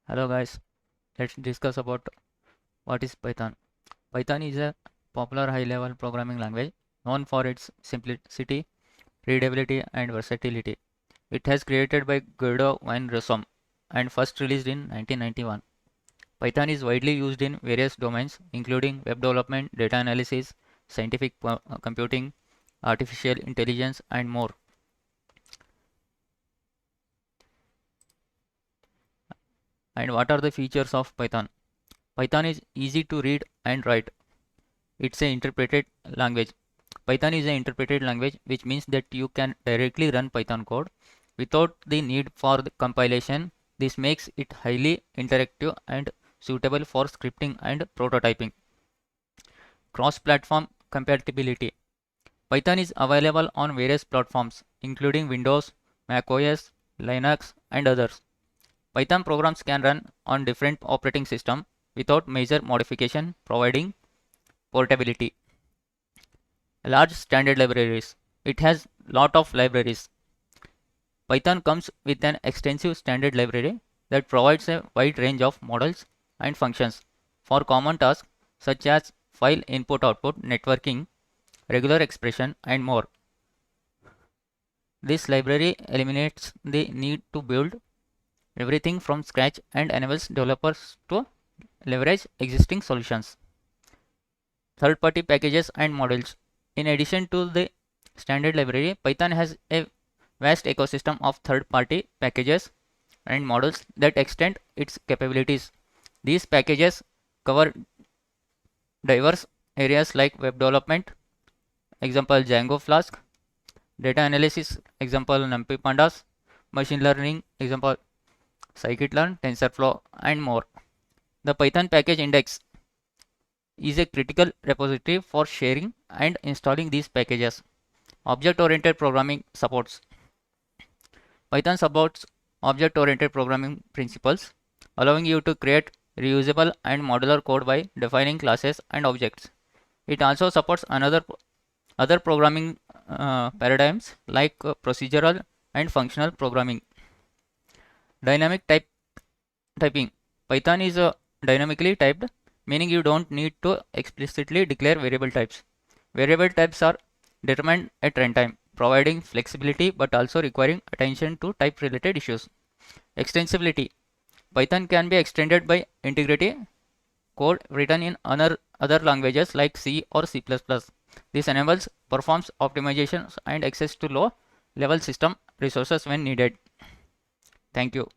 Hello guys, let's discuss about what is Python. Python is a popular high-level programming language known for its simplicity, readability, and versatility. It has created by Guido van Rossum and first released in 1991. Python is widely used in various domains including web development, data analysis, scientific computing, artificial intelligence, and more. And what are the features of Python? Python is easy to read and write. It's an interpreted language. Python is an interpreted language, which means that you can directly run Python code without the need for the compilation. This makes it highly interactive and suitable for scripting and prototyping. Cross-platform compatibility. Python is available on various platforms, including Windows, macOS, Linux, and others. Python programs can run on different operating systems without major modification, providing portability. Large standard libraries. It has lot of libraries. Python comes with an extensive standard library that provides a wide range of models and functions for common tasks such as file input-output, networking, regular expression, and more. This library eliminates the need to build everything from scratch and enables developers to leverage existing solutions. Third-party packages and models. In addition to the standard library, Python has a vast ecosystem of third-party packages and models that extend its capabilities. These packages cover diverse areas like web development, example Django Flask, data analysis, example NumPy Pandas, machine learning, example Scikit-learn, TensorFlow, and more. The Python package index is a critical repository for sharing and installing these packages. Object-oriented programming supports. Python supports object-oriented programming principles, allowing you to create reusable and modular code by defining classes and objects. It also supports other programming paradigms like procedural and functional programming. Dynamic typing. Python is dynamically typed, meaning you don't need to explicitly declare variable types. Variable types are determined at runtime, providing flexibility but also requiring attention to type related issues. Extensibility. Python can be extended by integrating code written in other languages like C or C++. This enables performance optimizations and access to low level system resources when needed. Thank you.